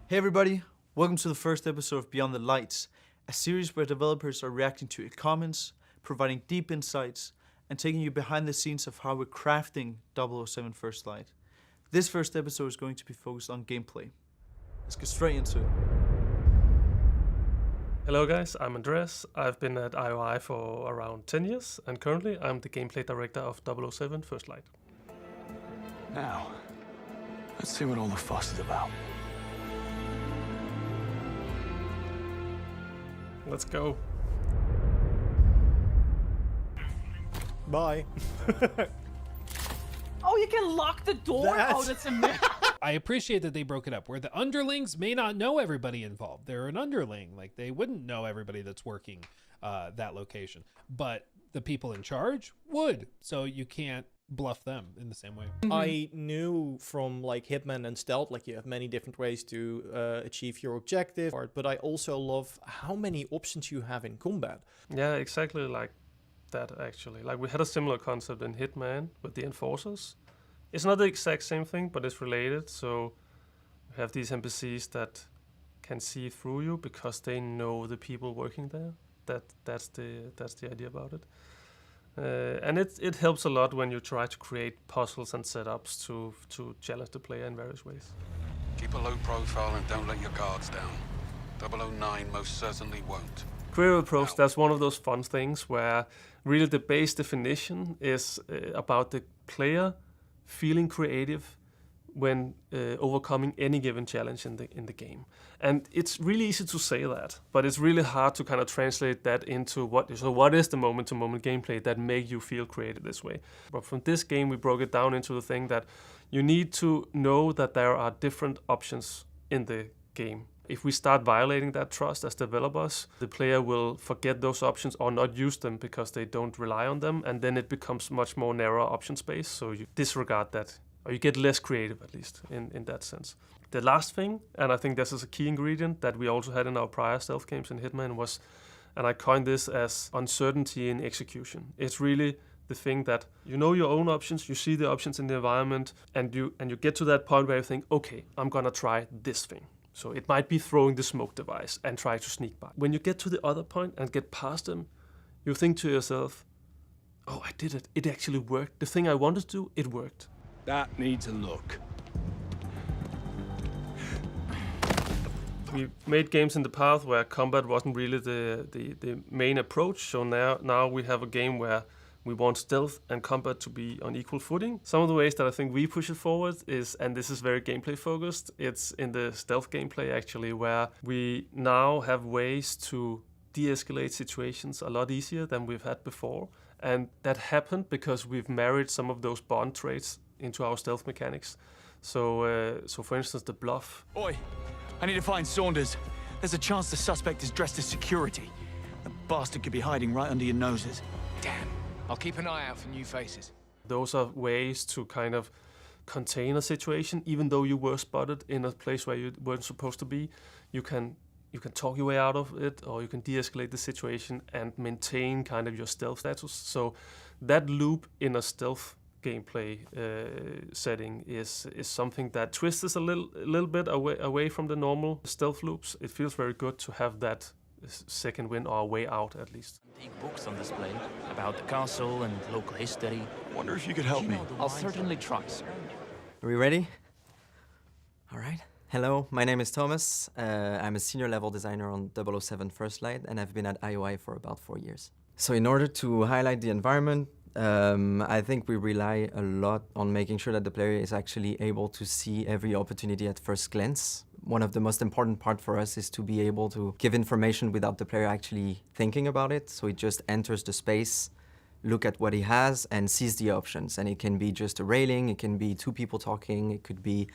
Hey everybody, welcome to the first episode of Beyond the Lights, a series where developers are reacting to your comments, providing deep insights, and taking you behind the scenes of how we're crafting 007 First Light. This first episode is going to be focused on gameplay. Let's get straight into it. Hello guys, I'm Andreas. I've been at IOI for around 10 years, and currently I'm the gameplay director of 007 First Light. Now, let's see what all the fuss is about. Let's go. Bye. Oh, you can lock the door? Oh, that's amazing. I appreciate that they broke it up, where the underlings may not know everybody involved. They're an underling. Like, they wouldn't know everybody that's working that location. But the people in charge would. So you can't bluff them in the same way. I knew from like Hitman and Stealth, like you have many different ways to achieve your objective, but I also love how many options you have in combat. Yeah, exactly like that actually. Like we had a similar concept in Hitman with the enforcers. It's not the exact same thing, but it's related. So you have these NPCs that can see through you because they know the people working there. That's the idea about it. And it helps a lot when you try to create puzzles and setups to challenge the player in various ways. Keep a low profile and don't let your guards down. 009 most certainly won't. Career approach, that's one of those fun things where really the base definition is about the player feeling creative when overcoming any given challenge in the game. And it's really easy to say that, but it's really hard to kind of translate that into what is the moment-to-moment gameplay that make you feel creative this way. But from this game, we broke it down into the thing that you need to know that there are different options in the game. If we start violating that trust as developers, the player will forget those options or not use them because they don't rely on them, and then it becomes much more narrow option space, so you disregard that. Or you get less creative, at least, in that sense. The last thing, and I think this is a key ingredient that we also had in our prior stealth games in Hitman, was, and I coined this as uncertainty in execution. It's really the thing that you know your own options, you see the options in the environment, and you get to that point where you think, okay, I'm gonna try this thing. So it might be throwing the smoke device and try to sneak by. When you get to the other point and get past them, you think to yourself, oh, I did it. It actually worked. The thing I wanted to do, it worked. That needs a look. We made games in the past where combat wasn't really the main approach. So now we have a game where we want stealth and combat to be on equal footing. Some of the ways that I think we push it forward is, and this is very gameplay focused, it's in the stealth gameplay actually, where we now have ways to de-escalate situations a lot easier than we've had before. And that happened because we've married some of those bond traits into our stealth mechanics. So for instance, the bluff. Oi, I need to find Saunders. There's a chance the suspect is dressed as security. The bastard could be hiding right under your noses. Damn. I'll keep an eye out for new faces. Those are ways to kind of contain a situation, even though you were spotted in a place where you weren't supposed to be. You can talk your way out of it, or you can de-escalate the situation and maintain kind of your stealth status. So that loop in a stealth gameplay setting is something that twists us a little bit away from the normal stealth loops. It feels very good to have that second win or a way out at least. Antique books on display about the castle and local history. Wonder if you could help me. I'll certainly try, sir. Are we ready? All right. Hello, my name is Thomas. I'm a senior level designer on 007 First Light, and I've been at IOI for about 4 years. So in order to highlight the environment, I think we rely a lot on making sure that the player is actually able to see every opportunity at first glance. One of the most important part for us is to be able to give information without the player actually thinking about it. So he just enters the space, look at what he has, and sees the options. And it can be just a railing, it can be two people talking, it could be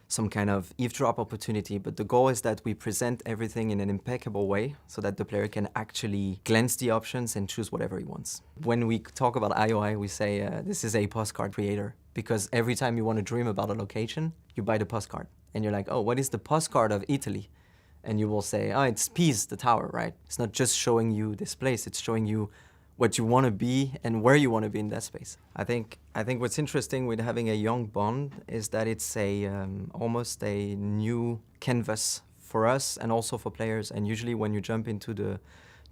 some kind of eavesdrop opportunity, but the goal is that we present everything in an impeccable way so that the player can actually glance the options and choose whatever he wants. When we talk about IOI, we say this is a postcard creator, because every time you want to dream about a location, you buy the postcard. And you're like, oh, what is the postcard of Italy? And you will say, oh, it's Pise, the tower, right? It's not just showing you this place, it's showing you what you want to be and where you want to be in that space. I think what's interesting with having a young Bond is that it's almost a new canvas for us and also for players. And usually when you jump into the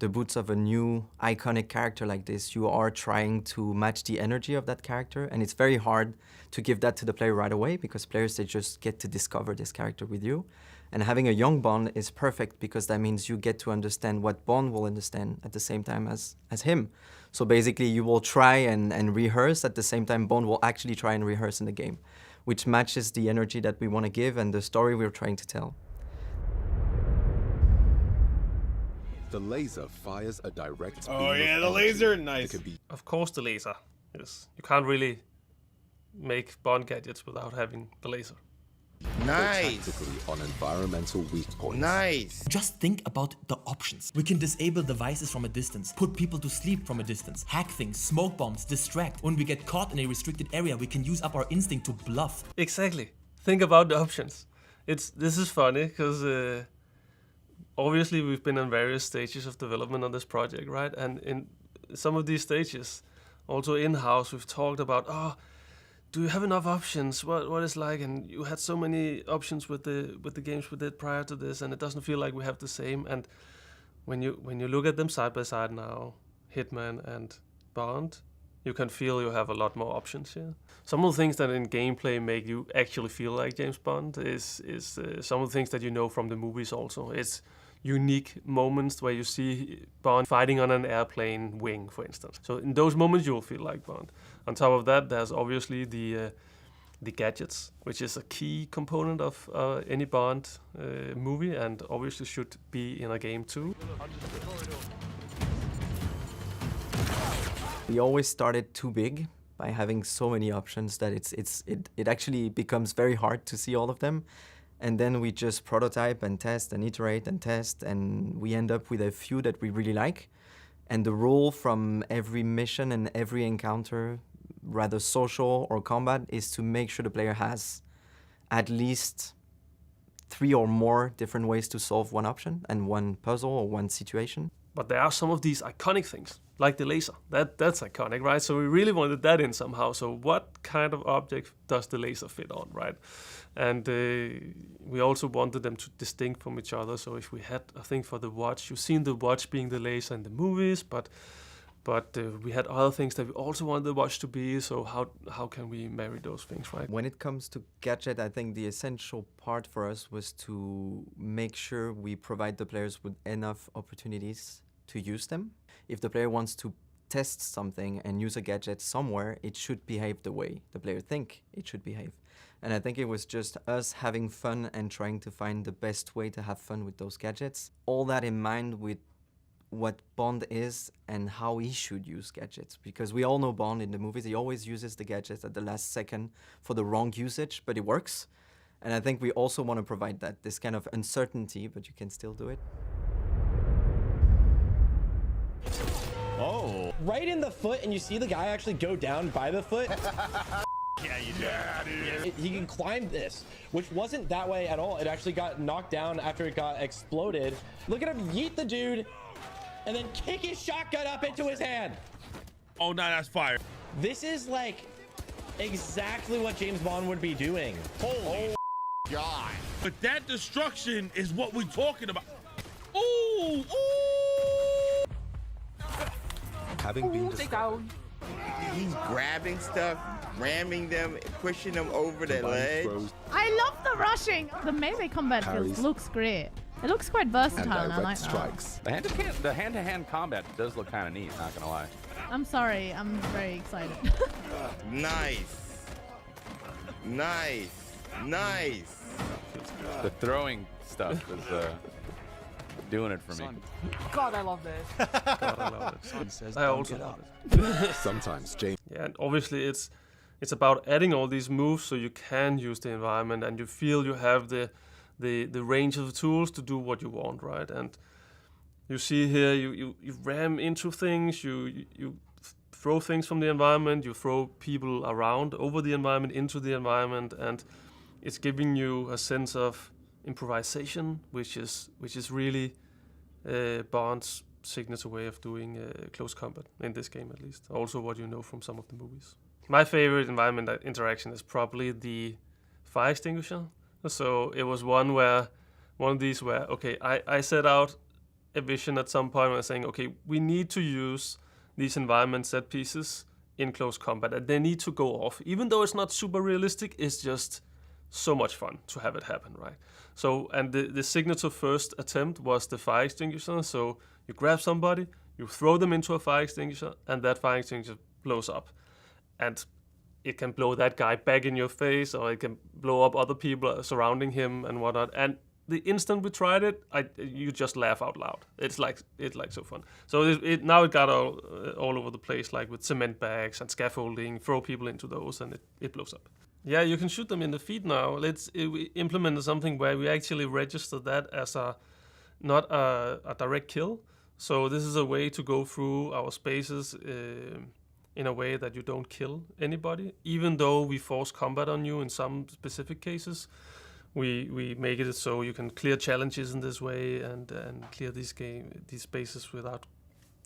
boots of a new iconic character like this, you are trying to match the energy of that character, and it's very hard to give that to the player right away because players, they just get to discover this character with you. And having a young Bond is perfect because that means you get to understand what Bond will understand at the same time as him. So basically you will try and rehearse at the same time Bond will actually try and rehearse in the game, which matches the energy that we want to give and the story we're trying to tell. The laser fires a direct beam. Oh yeah, of the energy. laser, nice. Of course, the laser. Yes, you can't really make Bond gadgets without having the laser. Nice. Tactically on environmental weak points. Nice. Just think about the options. We can disable devices from a distance, put people to sleep from a distance, hack things, smoke bombs, distract. When we get caught in a restricted area, we can use up our instinct to bluff. Exactly. Think about the options. This is funny because obviously we've been in various stages of development on this project, right? And in some of these stages, also in-house, we've talked about, do you have enough options? What is like? And you had so many options with the games we did prior to this, and it doesn't feel like we have the same. And when you look at them side by side now, Hitman and Bond, you can feel you have a lot more options here. Some of the things that in gameplay make you actually feel like James Bond is some of the things that you know from the movies also. It's unique moments where you see Bond fighting on an airplane wing, for instance. So in those moments, you'll feel like Bond. On top of that, there's obviously the gadgets, which is a key component of any Bond movie, and obviously should be in a game too. We always started too big by having so many options that it actually becomes very hard to see all of them. And then we just prototype and test and iterate and test, and we end up with a few that we really like. And the rule from every mission and every encounter, rather social or combat, is to make sure the player has at least 3 or more different ways to solve one option and one puzzle or one situation. But there are some of these iconic things, like the laser. That's iconic, right? So we really wanted that in somehow. So what kind of object does the laser fit on, right? And we also wanted them to distinct from each other. So if we had a thing for the watch, you've seen the watch being the laser in the movies, but we had other things that we also wanted the watch to be. So how can we marry those things, right? When it comes to gadget, I think the essential part for us was to make sure we provide the players with enough opportunities to use them. If the player wants to test something and use a gadget somewhere, it should behave the way the player think it should behave. And I think it was just us having fun and trying to find the best way to have fun with those gadgets. All that in mind with what Bond is and how he should use gadgets. Because we all know Bond in the movies, he always uses the gadgets at the last second for the wrong usage, but it works. And I think we also want to provide that, this kind of uncertainty, but you can still do it. Oh. Right in the foot, and you see the guy actually go down by the foot. Yeah, you do. Yeah, dude. He can climb this, which wasn't that way at all. It actually got knocked down after it got exploded. Look at him yeet the dude, and then kick his shotgun up into his hand. Oh, no, that's fire. This is like exactly what James Bond would be doing. Holy God. But that destruction is what we're talking about. Ooh, ooh. Having been described, He's grabbing stuff, ramming them, pushing them over the ledge. I love the rushing. The melee combat looks great. It looks quite versatile, and I like strikes. The hand-to-hand combat does look kind of neat, not gonna lie. that. I'm sorry, I'm very excited. Nice. Nice. Nice. The throwing stuff is doing it for me. God, I love this. God, I love it. I also love it. Sometimes, James. Yeah, and obviously it's about adding all these moves so you can use the environment and you feel you have the range of the tools to do what you want, right? And you see here, you ram into things, you throw things from the environment, you throw people around over the environment into the environment, and it's giving you a sense of improvisation, which is really Bond's signature way of doing close combat, in this game at least. Also what you know from some of the movies. My favorite environment interaction is probably the fire extinguisher. So it was one of these where, okay, I set out a vision at some point where I was saying, okay, we need to use these environment set pieces in close combat, and they need to go off. Even though it's not super realistic, it's just so much fun to have it happen, right? So, and the signature first attempt was the fire extinguisher. So you grab somebody, you throw them into a fire extinguisher, and that fire extinguisher blows up. And it can blow that guy back in your face, or it can blow up other people surrounding him and whatnot. And the instant we tried it, you just laugh out loud. It's like so fun. So now it got all over the place, like with cement bags and scaffolding. Throw people into those, and it blows up. Yeah, you can shoot them in the feet now. We implemented something where we actually register that as not a direct kill. So this is a way to go through our spaces in a way that you don't kill anybody, even though we force combat on you in some specific cases. We make it so you can clear challenges in this way and clear these spaces without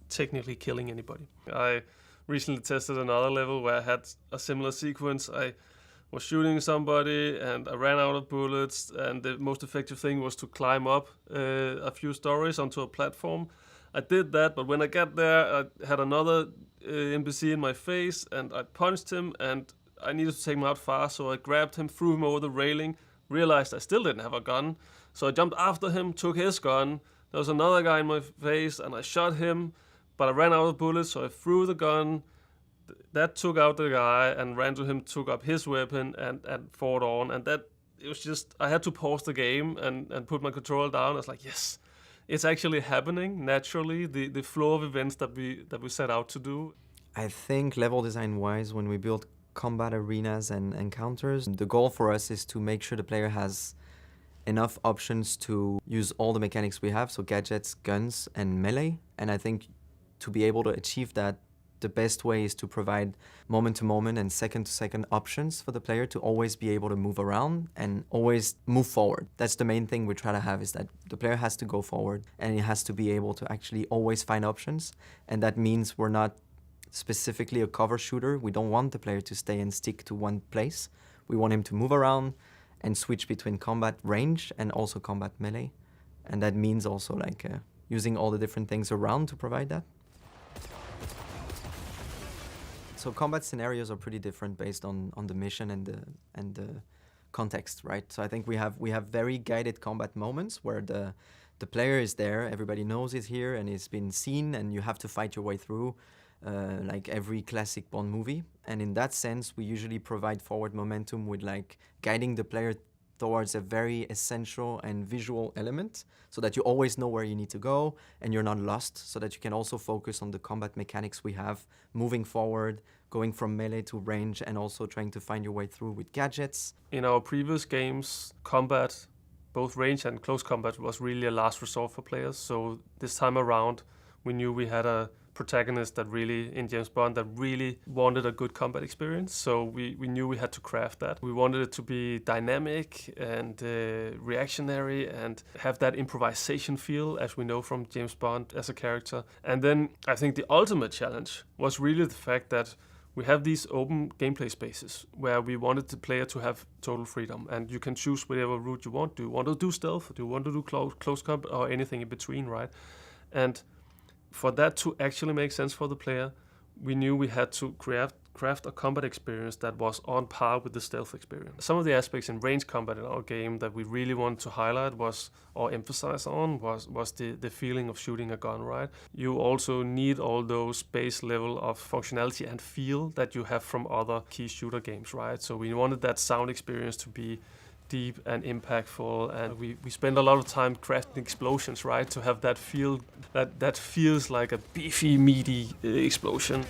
technically killing anybody. I recently tested another level where I had a similar sequence. I was shooting somebody and I ran out of bullets, and the most effective thing was to climb up a few stories onto a platform. I did that, but when I got there, I had another NPC in my face, and I punched him, and I needed to take him out fast, so I grabbed him, threw him over the railing, realized I still didn't have a gun, so I jumped after him, took his gun. There was another guy in my face, and I shot him, but I ran out of bullets, so I threw the gun. That took out the guy, and ran to him, took up his weapon, and fought on. And it was just, I had to pause the game and put my controller down. I was like, yes, it's actually happening naturally, the flow of events that we set out to do. I think level design-wise, when we build combat arenas and encounters, the goal for us is to make sure the player has enough options to use all the mechanics we have, so gadgets, guns, and melee. And I think to be able to achieve that, the best way is to provide moment-to-moment and second-to-second options for the player to always be able to move around and always move forward. That's the main thing we try to have, is that the player has to go forward and he has to be able to actually always find options. And that means we're not specifically a cover shooter. We don't want the player to stay and stick to one place. We want him to move around and switch between combat range and also combat melee. And that means also using all the different things around to provide that. So combat scenarios are pretty different based on the mission and the context, right? So I think we have very guided combat moments where the player is there, everybody knows he's here and he's been seen, and you have to fight your way through, like every classic Bond movie. And in that sense, we usually provide forward momentum with guiding the player towards a very essential and visual element, so that you always know where you need to go and you're not lost, so that you can also focus on the combat mechanics we have, moving forward, going from melee to range, and also trying to find your way through with gadgets. In our previous games, combat, both range and close combat, was really a last resort for players. So this time around, we knew we had a protagonist that really, in James Bond, that really wanted a good combat experience. So we knew we had to craft that. We wanted it to be dynamic and reactionary and have that improvisation feel, as we know from James Bond as a character. And then I think the ultimate challenge was really the fact that we have these open gameplay spaces where we wanted the player to have total freedom, and you can choose whatever route you want. Do you want to do stealth? Do you want to do close combat, or anything in between, right? And for that to actually make sense for the player, we knew we had to craft a combat experience that was on par with the stealth experience. Some of the aspects in range combat in our game that we really wanted to highlight or emphasize on was the feeling of shooting a gun, right? You also need all those base level of functionality and feel that you have from other key shooter games, right? So we wanted that sound experience to be deep and impactful, and we spend a lot of time crafting explosions, right, to have that feel that feels like a beefy, meaty explosion.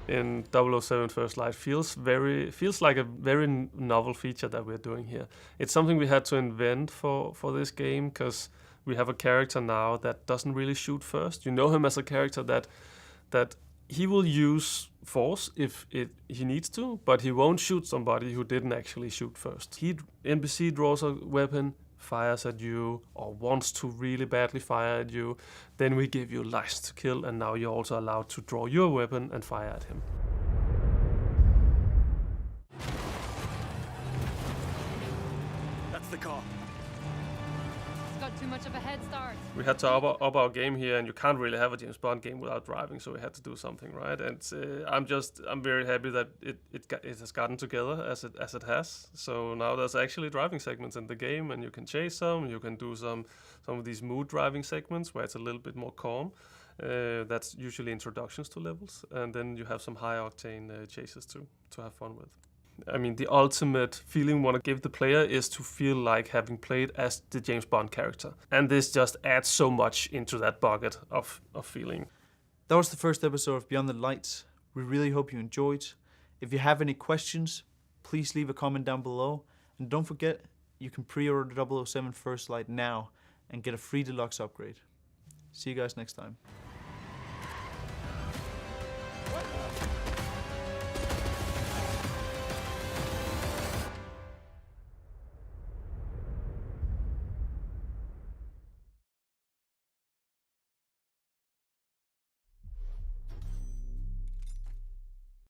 In 007 First Light feels like a very novel feature that we're doing here. It's something we had to invent for this game, because we have a character now that doesn't really shoot first. You know him as a character that he will use force if he needs to, but he won't shoot somebody who didn't actually shoot first. NPC draws a weapon, fires at you, or wants to really badly fire at you, then we give you license to kill, and now you're also allowed to draw your weapon and fire at him. That's the car. It's got too much of a head start. We had to up our game here, and you can't really have a James Bond game without driving, so we had to do something, right? And I'm very happy that it has gotten together as it has. So now there's actually driving segments in the game, and you can chase some. You can do some of these mood driving segments where it's a little bit more calm. That's usually introductions to levels, and then you have some high octane chases too to have fun with. I mean, the ultimate feeling we want to give the player is to feel like having played as the James Bond character. And this just adds so much into that bucket of feeling. That was the first episode of Beyond the Lights. We really hope you enjoyed. If you have any questions, please leave a comment down below. And don't forget, you can pre-order 007 First Light now and get a free deluxe upgrade. See you guys next time.